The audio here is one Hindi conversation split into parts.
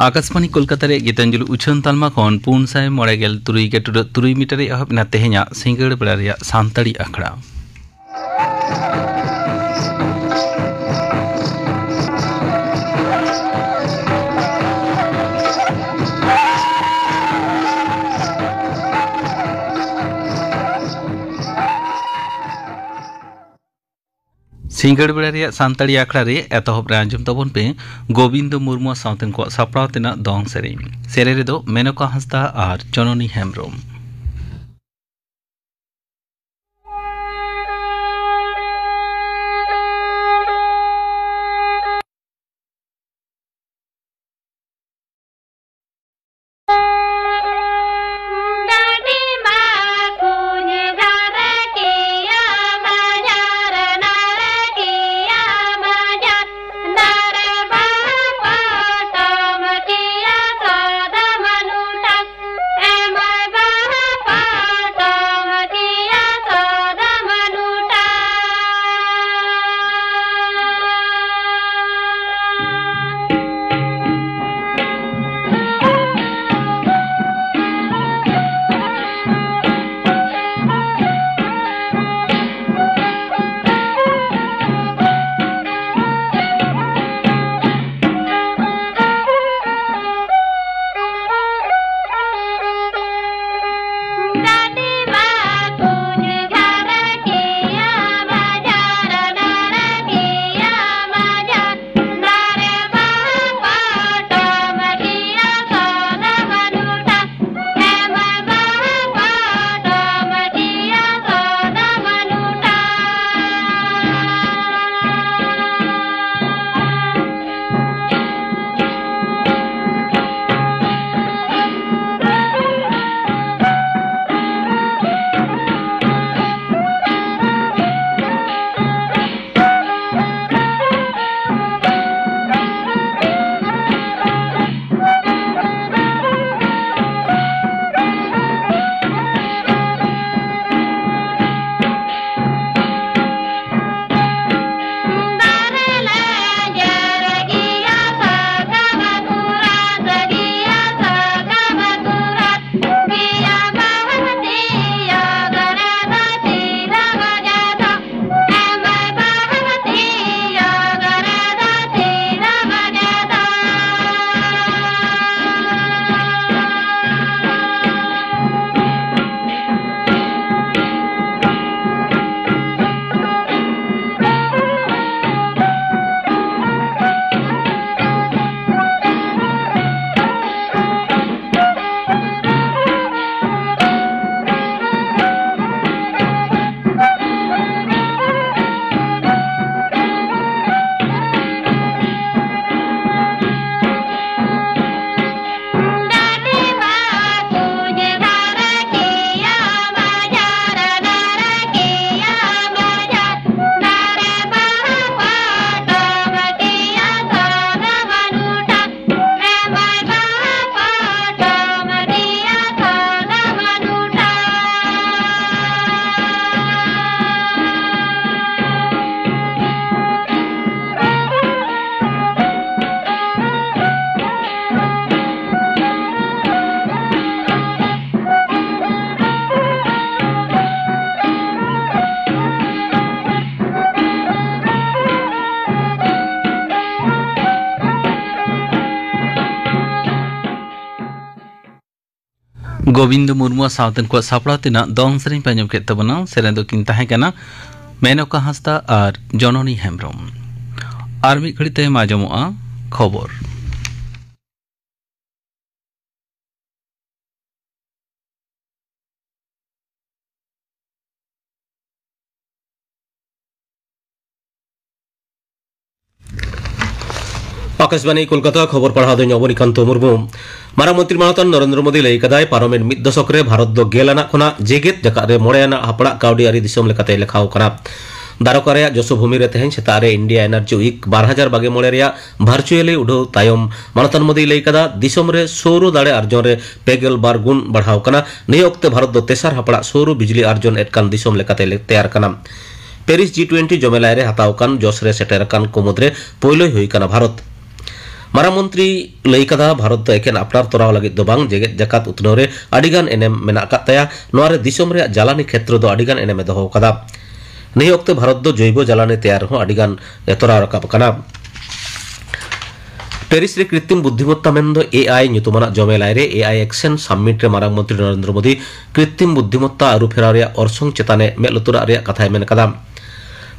आकाशवाणी कोलकाता रे गीतांजलि उछन तालमा खन 493 मीटर एहबना तेहेना सिंगड़ बेड़ा रेया सानताड़ी आखड़ा सिंगड़ बेड़ा रेया सानताड़ी आखड़ा रे एतहब रे आंजम तबन पे गोविंद मुर्मू सावतेन को सापड़ाव तेना दौंग सेरे रे दो मेनका हंसदा और जननी हेम्ब्रम। गोविंद मुर्मू सावतेन को सापड़ा तेना दौंग सेरें पे आंजम केद तबना सेरें दो किन ताहें कना मेनका हंसदा और जननी हेम्ब्रम और मिद घड़ी तायम आंजमोगा खबर। आकाशवाणी कोलकाता खबर पढ़ा दो अवनीकांत मुर्मू मारा मंत्री मानतान नरेंद्र मोदी लई कदाय पारमेन मिद दशक रे भारत दो गेलाना खना जेगेत जकात रे मोड़ेना हपड़ा काउडी आरी दिसम लेकाते लेखाव कना दारका रे जसोभूमि रे तेहें सेता रे इंडिया एनर्जी वीक 2022 रे भार्चुअली उड़ो तायम मानतान मोदी लई कदा दिसम रे सौर दाड़े अर्जन रे 2 गुण बढ़ाव कना ने वक्त भारत दो तेसार हपड़ा सौर बिजली अर्जन एटकान दिसम लेकाते तैयार कना पेरिस G20 जमेलाय रे हताव कान जस रे सेटेर कान को मुद्रे पोइलो हुई कना भारत मारांग मंत्री लई कदा भारत दो एकेन अपनार तोराव लगित दो बांग जेगेत जाकात उतनव रे आडिगान एनेम मेना कात ताया नोआ रे दिसोम रे जालानी क्षेत्र दो आडिगान एनेम दोहो कदा निहि ओक्ते भारत दो जैव जालानी तैयार हो आडिगान तोराव रकाब कना पेरिस रे कृत्रिम बुद्धिमत्ता मेंदो एआई ᱧᱩᱛᱩᱢᱟᱱᱟᱜ जमेलाय रे एआई एक्शन समिट रे मारांग मंत्री नरेंद्र मोदी कृत्रिम बुद्धिमत्ता आरु फेराव रे ऑर्सोंग चेताने मेलुतुरा रे कथाय मेन कदा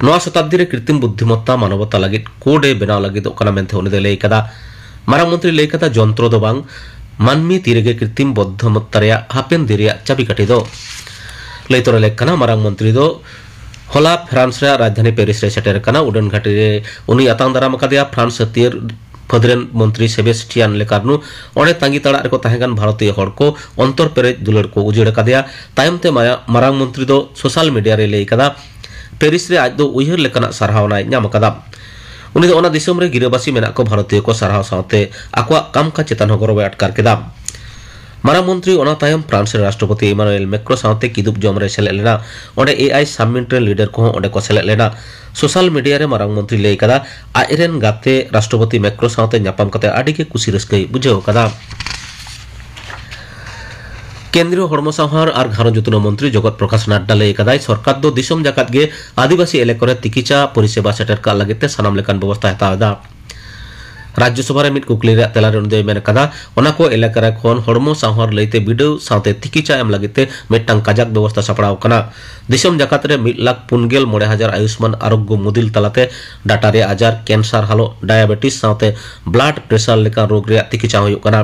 नोआ शताब्दी रे कृत्रिम बुद्धिमत्ता मानवता लागित कोडे बेनाव लागित ओकना मेंते उनि दे लई कदा मारांग मंत्री लई कदा जंत्र दो बांग मानमी तिरेगे कृत्रिम बुद्धिमत्ता रे हापेन दिरिया चाबिकाठी दो लई तोरा लेखना मारांग मंत्री दो होला फ्रांस रे राजधानी पेरिस रे सेटेर कना उड़न घाटी रे उनि आतांग दाराम कदिया फ्रांस सतीर फदरेन मंत्री सेबेस्टियान लेकारनु ओने तांगी ताड़ा रे को ताहेगान भारतीय हड़ को अंतर पेरेज दुलर को उजेड़ कदिया तायमते मारांग मंत्री दो सोशल मीडिया रे लई कदा पेरिस रे आज दो उयहर लेकाना सारहावना ᱧᱟᱢ कदा उनि दो ओना दिसोम रे गिराबासी मेना को भारतीय को सारहाव सावते आकवा काम का चेतन गौरव अटकार केदा मारांग मंत्री ओना तायम फ्रांस रे राष्ट्रपति इमानुएल मैक्रो सावते किदुब जम रे सेले लेना ओंडे एआई समिट रे लीडर को ओंडे को सेले लेना सोशल मीडिया रे मारांग मंत्री लई कदा आइरेन गाते राष्ट्रपति मैक्रो सावते ᱧᱟᱯᱟᱢ कते आडी के खुशी रस्कई बुझेव कदा केंद्रीय हड़मो संहार और घारंज उत्तन मंत्री जगत प्रकाश नाड्डा लई कदाय सरकार दो दिसोम जाकात गे आदिवासी एलाका तिकिचा परिसेवा सेटर का लगते सानाम लेकान व्यवस्था हतावदा राज्यसभा रे मिट कुकली रे तेला रे मेन कदा ओना को एलाका रे खन हड़मो संहार लईते बिडव साथे तिकिचा एम लगते मिटटांग काजाक व्यवस्था सपड़ाव कना दिसोम जाकात रे 1,49,000 आयुष्मान आरोग्य मुदिल तलाते डाटा रे आजार कैंसर हालो डायबिटीज साथे ब्लड प्रेशर लेका रोग रे तिकिचा होय कना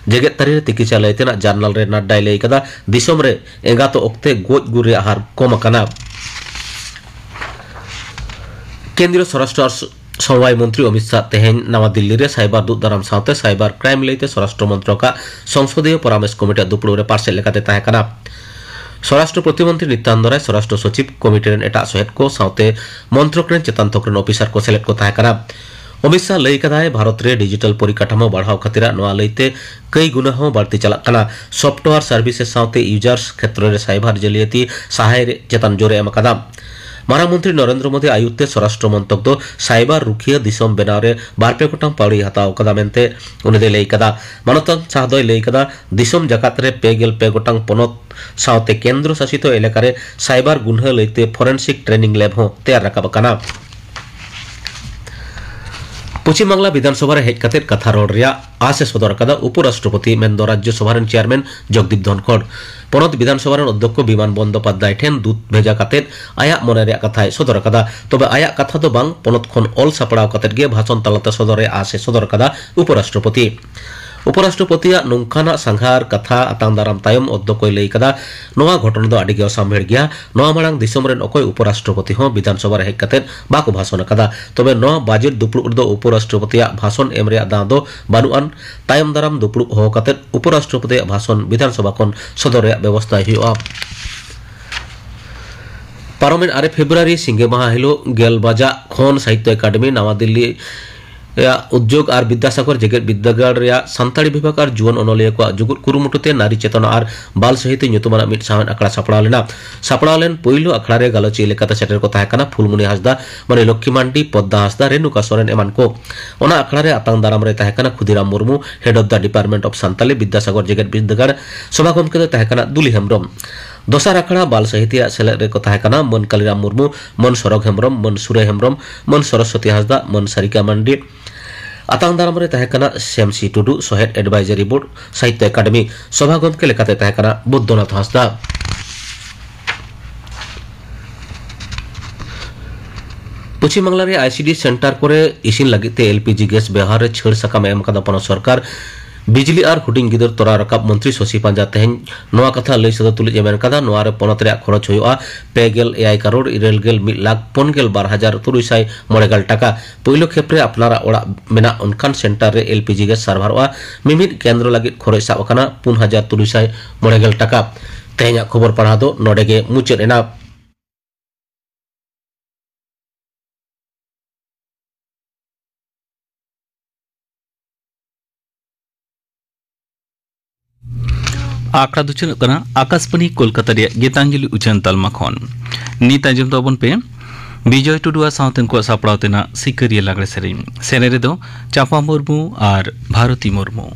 जेगेत तारी तिकिचा लैतेना जर्नल रे नाड्डा लई कदा दिसोम रे एंगातो ओक्ते गोज गुरे आहार कम कना केंद्रीय स्वराष्ट्र समवाय मंत्री अमित शाह तेहेन नवा दिल्ली रे साइबर दूतदाराम सावते साइबर क्राइम लैते स्वराष्ट्र मंत्रालय का संसदीय परामर्श कमिटी दुपुड़ रे पार्सल लेकाते ताहे कना स्वराष्ट्र प्रतिमंत्री नित्यानंद राय स्वराष्ट्र सचिव कमिटी रे एटा सहेत को सावते मंत्रक रे चेतन थोक रे ऑफिसर को सेलेक्ट को ताहे कना अमित शाह लई कदाय भारत रे डिजिटल परिकाठामो बढ़ाव खातिर नोआ लईते कई गुना हो बढ़ती चला कना सॉफ्टवेयर सर्विसेज सावते यूजर्स क्षेत्र रे साइबर जलियती सहाय रे चेतन जोरे एम कदा मारांग मंत्री नरेंद्र मोदी आयुते स्वराष्ट्र मंत्रक दो साइबर रुखिया दिसोम बेनाव रे बारपे गोटांग पावड़ी हताव कदा मेनते उनि दे लई कदा मानतन शाह दोय लई कदा दिसोम जकात रे 2 गोटांग पनत सावते केंद्र शासित एलाका रे साइबर गुन्हा लईते फोरेंसिक ट्रेनिंग लैब हो तैयार रकाब कना पश्चिम बांग्ला विधानसभा रे हेज कते कथा रोड रिया आसे सदर कदा उपराष्ट्रपति मेंदो राज्यसभा रे चेयरमैन जगदीप धनखड़ पनत विधानसभा रे अध्यक्ष विमान बंदोपाध्याय ठेन दूत भेजा कते आया मने रे कथा सदर कदा तबे आया कथा दो बांग पनत खन ऑल सापड़ाव कते गे भाषण तलाते सदर रे आसे सदर कदा उपराष्ट्रपति नौखाना संघार कथा आतांदाराम तायम अध्यक्ष लई कदा नोआ घटना दो आडिगे सामभेड़ गया नोआ मांग दिसोम रेन अकय उपराष्ट्रपति हो विधानसभा रे हेज कते बाको भाषण कदा तबे नोआ बजट दुपुड़ दो उपराष्ट्रपति भाषण एम रे दा दो बानुआन तायम दाराम दुपुड़ हो कते उपराष्ट्रपति भाषण विधानसभा खन सदर रे व्यवस्था हुआ पारमेन 8 फेब्रुआरी सिंगे माह हिलो 11 बजा खन साहित्य एकाडेमी नवा दिल्ली उद्योग और विद्यासागर जेगेट विद्यागार सानताड़ी विभाग और जुआन अनलिया को जुगुत कुरुमुटुते नारी चेतना और बाल सहित ᱧᱩᱛᱩᱢᱟᱱ मिट सावन आखड़ा सापड़ा लेन पहिलो आखड़ा रे गालोची लेकाते सेटर को ताहेकाना फुलमुनि हासदा माने लक्ष्मी मांडी पद्दा हासदा रेणुका सोरेन एमान को ओना आखड़ा रे आतांग दाराम रे ताहेकाना Khudiram Murmu head of the department of Santali Vidyasagar जेगेट विद्यागार सभा गमके दो ताहेकाना दुली हेम्ब्रम दोसार आखड़ा बाल साहित्य सेलेद रे को ताहेकाना मन कालीराम मुर्मू मन सरग हेम्ब्रम मन सुरे हेम्ब्रम मन सरस्वती हासदा मन सारिका मांडी आतांग दाराम रे ताहेकाना सेमसी टुडू सहेद एडवाइजरी बोर्ड साहित्य एकाडेमी सभा गमके लेकाते ताहेकाना बुद्धनाथ हासदा पश्चिम बांग्ला रे आईसीडी सेंटर करे इसिन लगिते एलपीजी गैस व्यवहार रे छेड़ सकाम एम कदा पन सरकार बिजली और हुडिंग गिदर तोरा रकाब मंत्री शशि पांजा तेहन नोआ कथा लई सदा तुलि जेमेन कदा नोआ रे पनत रे खरच हुआ 2AI करोड़ 1,12,309 टाका पहिलो खेप्रे अपनारा ओड़ा मेना उनकान सेंटर रे एलपीजी गैस सार्भार मिमिद केंद्र लगी खरच साब कना 4,309 टाका तेहना खबर पढ़ा दो नोडेगे मुचाद एना आखड़ा दुचन कना आकाशवाणी कोलकाता रे गीतांजलि उचन तलमा खन नीत आंजम तबन पे विजय टुडुआ सावतेन को सापड़ावतेना सिकरिया लागड़े सेरें रेदो चापा मुर्मू और भारती मुर्मू।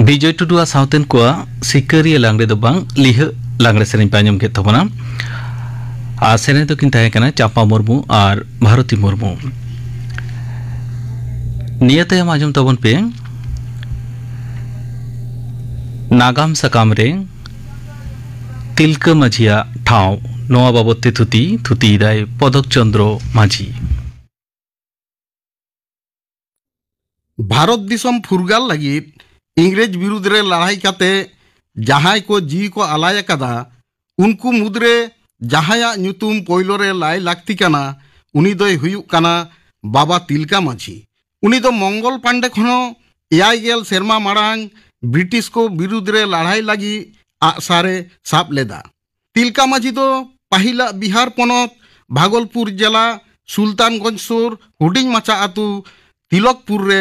विजय टुडुआ सावतेन को सिकरिया लांगड़े दो बांग लिह लांगड़े सेरें पे आंजम के तबना आ सेरें तो किन ताहे कना चापा मुर्मू और भारती मुर्मू नियते हम आंजम तबन पे नागाम सकाम रे तिलका माझिया ठाव नोआ बाबते थुती दाय पदक चंद्र माझी भारत दिसम फुरगाल लगित इंग्रेज विरुद्ध रे लड़ाई काते जहां को जी को आलाय कदा उनको मुद्रे जहां नुतुम पोइलो रे लाई लाक्ति कना उनी दो हुयुक कना बाबा तिलका माझी उनी दो मंगल पांडे खनो एयाय गेल सेरमा मारांग ब्रिटिश को विरुद्ध रे लड़ाई लगी आसारे साप लेदा तिलका माझी दो पहिला बिहार पनत भागलपुर जिला सुल्तानगंज सुर हुडिंग माचा आतु तिलकपुर रे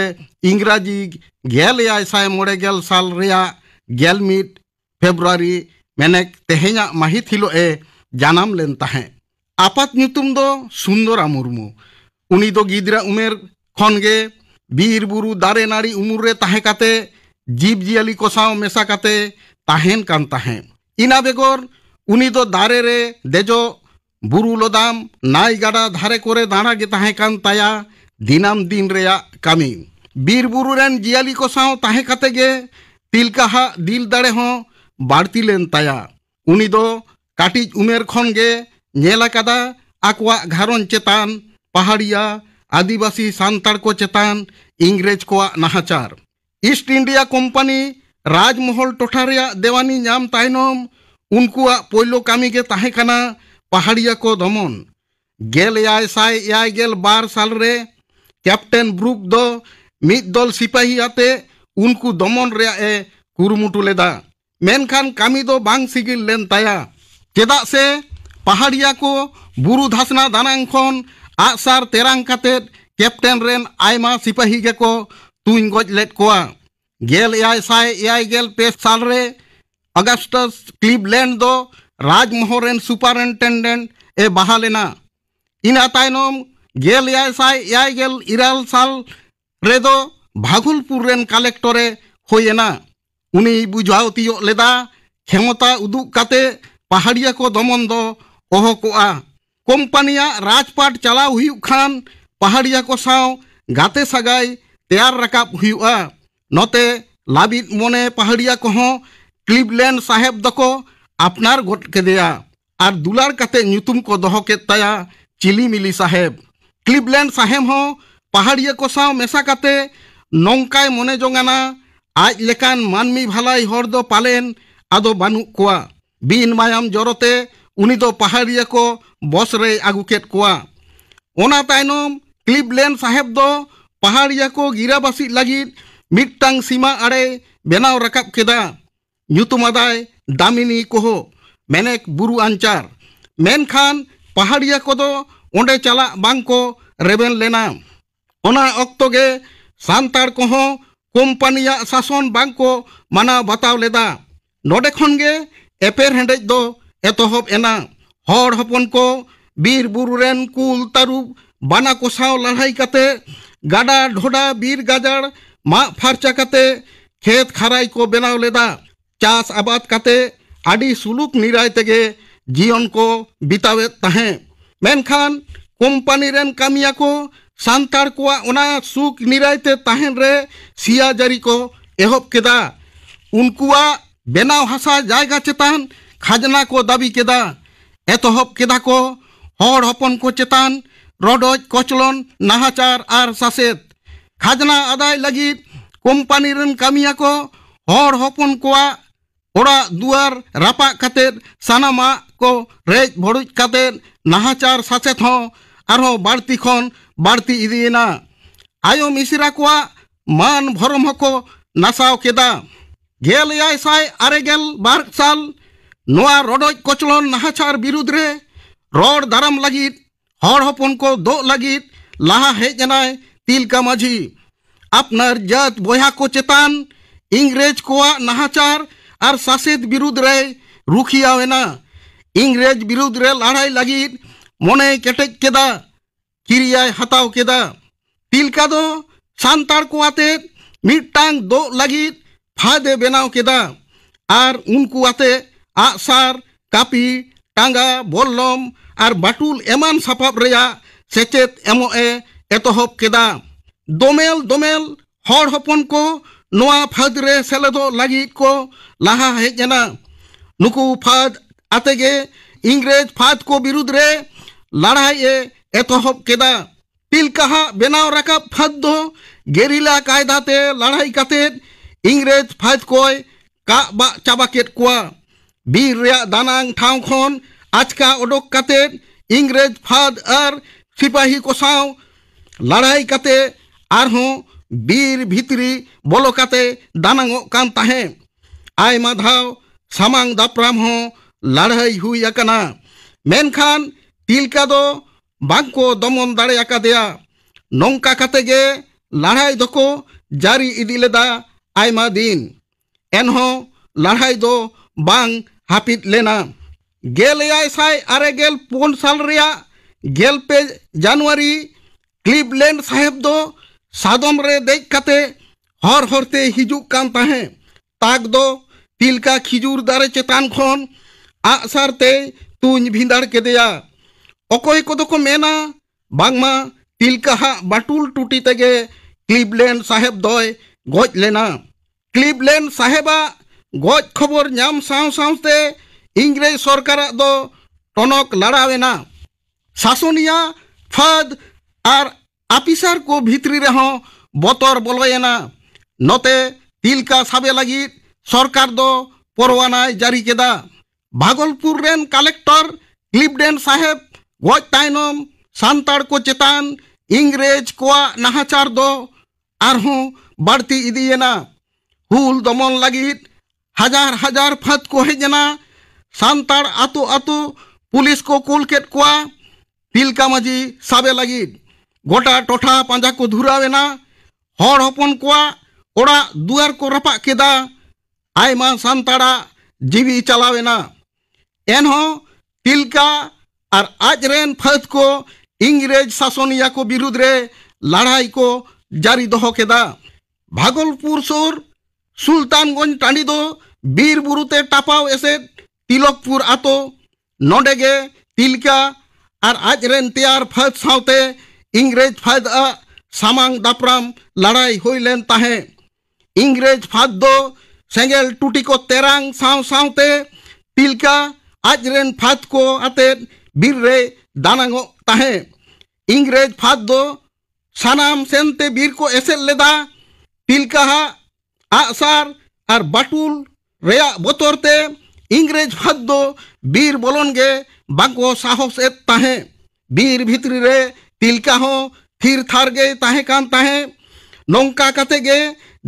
इंग्राजी गेल एयाय साय मोड़े गेल साल रेया गेल मिट फेब्रुआरी मेनेक तेहेኛ माहित हिलो ए जानाम लेन ताहे आपात नुतुम दो सुंदरा मुर्मू उनी दो गिदरा उमेर खनगे बीर बुरु दारे नाड़ी उमुर रे ताहे काते जीव जियाली को साव मेसा काते ताहेन कान ताहे इना बेगोर उनी दो दारे रे देजो बुरु लोदाम नाई गाड़ा धारे कोरे दाना गे ताहे कान ताया दिनाम दिन रेया कामी बीर बुरु रेन जियाली को साव ताहे काते गे तिलका हा दिल दाड़े हो बाड़ती लेन ताया उनी दो काटिज उमेर खन गे नेला कादा आकवा घारन चेतान पहाड़िया आदिवासी सांतार को चेतान इंग्रेज को नाहाचार ईस्ट इंडिया कंपनी राजमहल टोठा रेया देवानी नाम तायनम उनकुआ पोइलो कामी गे ताहे काना पहाड़िया को दमन गेल एयाय साय एयाय गेल बार साल रे कैप्टन ब्रुक दो मिद दल सिपाही आते उनको दमन रेया ए कुरुमुटु लेदा मेनखान कामी दो बांग सिगिल लेन ताया चेदा से पहाड़िया को बुरु धासना दानांग खन आसार तेरांग काते कैप्टन रेन आयमा सिपाही गे को तुइन गज लेट कोआ गेल एयाय साय एयाय गेल पे साल रे अगस्टस क्लीवलैंड दो राजमहल रेन सुपरिनटेंडेंट ए बहालेना इना तायनम गेल एयाय साय एयाय गेल इराल साल रे दो भागलपुर रेन कलेक्टरे होयेना उनी बुझाव तियो लेदा क्षमता उदुग काते पहाड़िया को दमन दो ओहो कोआ कंपनिया राजपाट चलाव हुयुक खान पहाड़िया को साव गाते सगाई तैयार रकाब हुयुआ नोते लाबिद मोने पहाड़िया को हो क्लीवलैंड साहेब दको अपनार गोट केदेया आर दुलार काते नुतुम को दोहो के ताया चिली मिली साहेब क्लीवलैंड साहेब हो पहाड़िया को साव मेसा काते नौकाय मोने जोंगाना आज लेकान मानमी भलाई हर दो पालेन आदो बानु कोआ बिन मायाम जरते उनी दो पहाड़िया को बस रे आगु केट कोआ ओना तायनम क्लीवलैंड साहेब दो पहाड़िया को गिराबासी लगिद मिट्टांग सीमा आड़े बेनाव रकाब केदा ᱧᱩᱛᱩᱢᱟᱫᱟᱭ दामिनी कोहो मेनेक बुरु अंचार मेनखान पहाड़िया को दो ओंडे चला बांग को रेबेन लेना ओना ऑक्तो गे सांतार को हो कंपनिया शासन बांग को माना बताव लेदा नोडे खन गे एपेर हेंडेज दो एतोहब एना हर हपन को बीर बुरु रेन कुल तारुब बाना को साव लड़ाई काते गाडा ढोडा बीर गाजाड़ मा फारचा काते खेत खाराई को बेनाव लेदा चास आबाद काते आडी सुलुक निराय तेगे जीवन को बितावे ताहे मेनखान कंपनी रेन कामिया को सांतार को ओना सुख निराय ते ताहेन रे सिया जारी को एहब केदा उनकुआ बेनाव हासा जायगा चेतान खाजना को दाबी केदा एतोहब केदा को हर हपन को चेतान रडोज कोचलन नाहाचार आर सासेत खाजना आदाय लगी कंपनी रेन कामिया को हर हपन को ओड़ा दुआर रापा काते सानामा को रेज भड़ुज काते नाहाचार सासेत हो आरो बाड़ती खन बाड़ती इदियना आयो मिसिरा को मान भरम को नासाव केदा गेल एयाय साय आरे गेल बार साल नोआ रडोज कोचलन नाहाचार बिरुद्ध रे रोड दाराम लगित हर हपन को दो लगित लाहा हेजनाय तिलका माझी अपनार जात बोया को चेतान इंग्रेज को नाहाचार आर सासेत बिरुद्ध रे रुखियावेना इंग्रेज बिरुद्ध रे लड़ाई लगित मोने केटेज केदा किरियाय हताव केदा तिलका दो सांतार को आते मिट्टांग दो लगित फादे बेनाव केदा आर उनको आते आसार कापी टांगा बोललम आर बाटुल एमान सापाब रेया सेचेत एमो ए एतोहब केदा दोमेल दोमेल हर हपन को नोआ फाद रे सेलेदो लागिद को लाहा हेजना नुकु फाद आतेगे इंग्रेज फाद को विरुद्ध रे लड़ाई एतहब केदा तिलकाहा बेनाव राकाब फाद दो गेरिला कायदाते लड़ाई काते इंग्रेज फाद कोय काबा चाबा केत कुआ बीर रे दानांग ठाव खन आचका ओडोक काते इंग्रेज फाद और सिपाही को साव लड़ाई काते आरहों बीर भितरी बोलो काते दानांगो कान ताहे आयमा धाव सामांग दापराम हो लड़ाई हुई अकना मेनखान तिलका दो बांको दमन दाड़े अकादेया नोंका कातेगे लड़ाई दोको जारी इदी लेदा आयमा दिन एनहो लड़ाई दो बांग हापित लेना गेल याय अरे गेल 4 साल रिया गेल पे जनवरी क्लिवलैंड साहेब दो सादम रे देख काते हर हरते हिजुक कान ताहे ताक दो तिलका खिजूर दारे चेतान खन आसारते तुंज भिंदाड़ केदेया अकोय को दो को मेना बांगमा तिलका हा बाटुल टूटी तेगे क्लिवलैंड साहेब दोय गज लेना क्लिवलैंड साहेबा गज खबर नाम साव सावते इंग्रेज सरकार दो टनक लड़ावेना शासनिया फाद और आपिसार को भीतरी रहो बतर बोलोयना नोते तिलका साबे लगी सरकार दो परवाना जारी केदा भागलपुर रेन कलेक्टर क्लिवलैंड साहेब गज तायनम सांताड़ को चेतान इंग्रेज कोआ नाहाचार दो आरहों बढ़ती इदीना हुल दमन लगी हजार हजार फाद को हेजना सांताड़ आतु आतु पुलिस को कुल केट कोआ तिलका माजी साबे लगी गोटा टोठा पांजा को धुरावेना हर हपन कोआ ओड़ा दुआर को रपा केदा आयमा सांताड़ा जीवी चलावेना एनहो तिलका और आजरेन फाद को इंग्रेज शासनिया को विरुद्ध रे लड़ाई को जारी दोहो केदा भागलपुर सुर सुल्तानगंज टांडी दो बीर बुरुते टापाव एसे तिलकपुर आतो नोडेगे तिलका और आजरेन तैयार फाद सावते इंग्रेज फाद सामांग दापराम लड़ाई हुई लेन ताहे इंग्रेज फाद दो सेंगेल टूटी को तेरांग साव सावते तिलका आजरेन फाद को आते बीर रे दानांगो ताहे इंग्रेज फाद दो सानाम सेनते बीर को एसे लेदा तिलका आसार और बाटुल रेया बोतरते इंग्रेज फाद दो बीर बोलनगे बांको साहस एत ताहे बीर भितरी रे तिलका हो थिर थार गे ताहे कान ताहे नोंका काते गे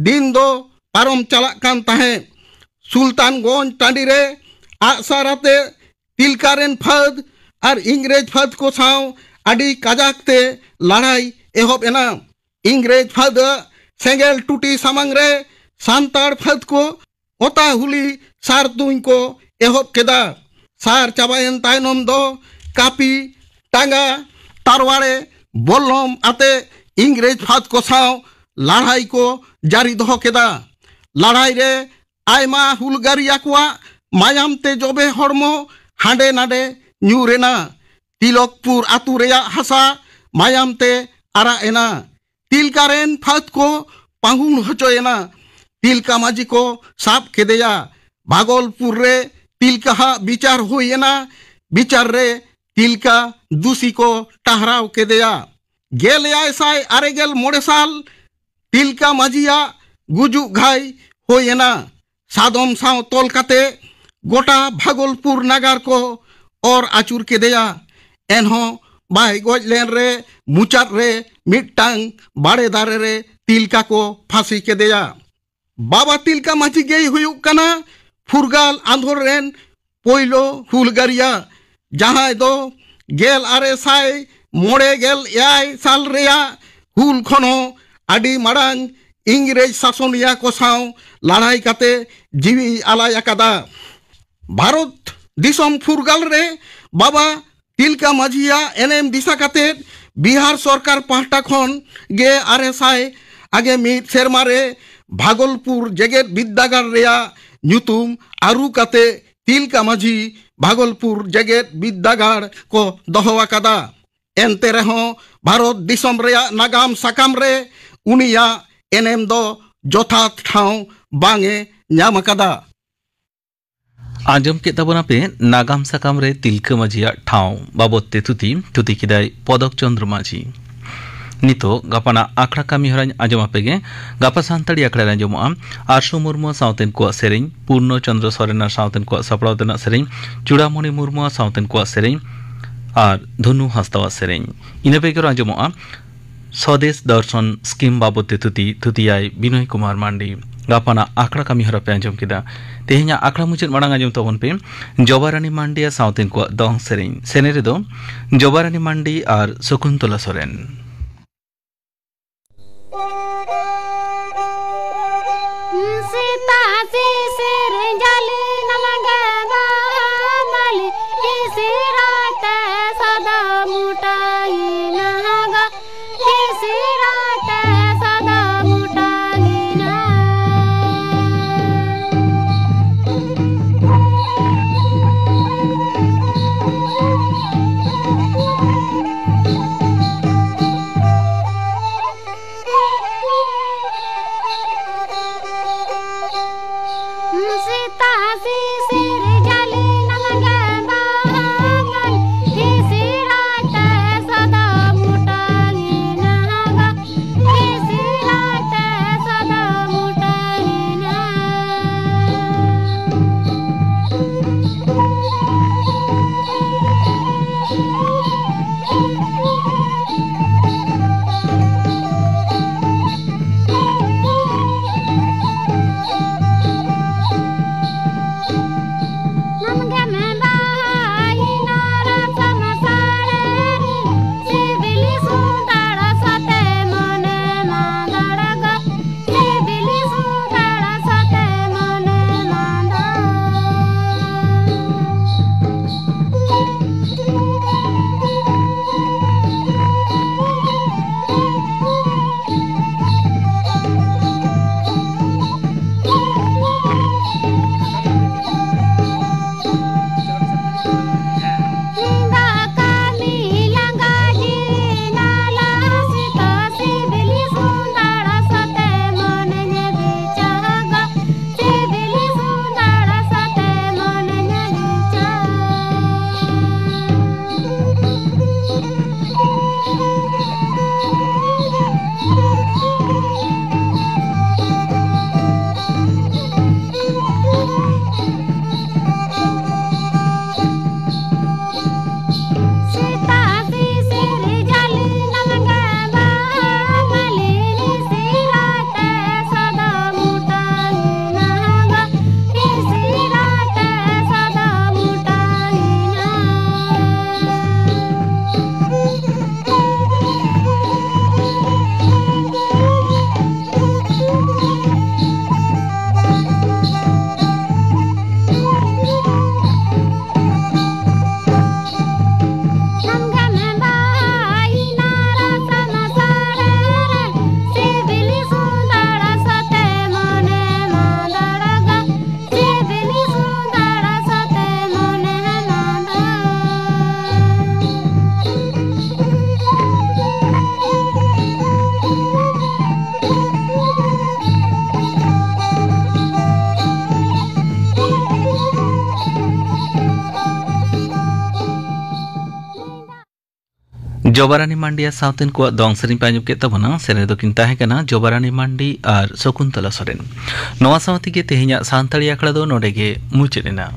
दिन दो पारम चला कान ताहे सुल्तानगंज टांडी रे आसाराते तिलका रेन फाद और इंग्रेज फाद को साव आडी काजाकते लड़ाई एहब एना इंग्रेज फाद सेंगेल टूटी सामांग रे सांताड़ फाद को ओता हुली सार तुई को एहब केदा सार चाबायन तायनम दो कापी टांगा तारवाड़े बोलम आते इंग्रेज फाद को साव लड़ाई को जारी दोहो केदा लड़ाई रे आयमा हुलगारिया कुआ मायाम ते जोबे हड़मो हांडे नाडे न्यूरेना तिलकपुर आतु रेया हसा मायाम ते आरा एना तिलका रेन फाद को पाहुन हचोयना तिलका माजी को साब केदेया भागलपुर रे तिलका विचार हुईना विचार रे तिलका दूसी को टहराव केदेया गेल यासाय अरे गेल मोड़े साल तिलका माजिया गुजु घाई होयना सादम साव तोल काते गोटा भागलपुर नगर को और आचुर केदेया एनहो बाय गज लेन रे मुचाद रे मिटांग बाड़े दारे रे तिलका को फांसी केदेया बाबा तिलका माजी गई हुयुक कना फुरगाल आंध्र रेन पोइलो हुलगारिया जहां दो गेल आरे साय मोड़े गेल याय साल रेया हुल खनो आडी मारांग इंग्रेज शासनिया को साव लड़ाई काते जीवी आलाय अकादा भारत दिसम फुरगाल रे बाबा तिलका माजिया एनएम दिशा काते बिहार सरकार पाहटा खन गे आरे साय आगे मिट सेरमा रे भागलपुर जेगेत विद्यागार रेया ᱧᱩᱛᱩᱢ आरु काते तिलका माझी भागलपुर जेगेत विद्यागार को दोहो आकादा एनते रहो भारत दिसम रेया नागाम साकाम रे उनिया एनएम दो যথার্থ ঠাঁও বাঙে ᱧᱟᱢ ᱟᱠᱟᱫᱟ। आंजम के तबना पे नागाम साकाम रे तिलका माझिया ठाव बाबत ते तुति किदाय पदक चंद्र माझी नितो गापाना आखड़ा कामी हराñ आंजम आपेगे गापा सान्ताड़ी आखड़ा आंजमोआ आरसो मुर्मु सावतेन को सेरेñ पूर्ण चंद्र सोरेना सावतेन को सपड़ावतेना सेरेñ चूड़ामणि मुर्मु सावतेन को सेरेñ और धनु हस्तावा सेरेñ इना बेगर आंजमोआ स्वदेश दर्शन स्कीम बाबत ते तुतियाय बिनय कुमार मांडी गापाना आखड़ा कामी हरा पे आंजम किदा तेहेኛ आखड़ा मुचाद माड़ांग आंजम तबन पे जबारानी मांडिया सावतेन को दंग सेरेñ सेनेरे दो जबारानी मांडी और शकुंतला सोरेन। जबारानी मांडिया सावतेन को दंग सेरेñ पे आंजम के तबना सेने दो किन ताहे कना जबारानी मांडी और शकुंतला सोरेन नवा सावती के तेहेኛ सान्ताड़ी आखड़ा दो नोडे गे मुचेना।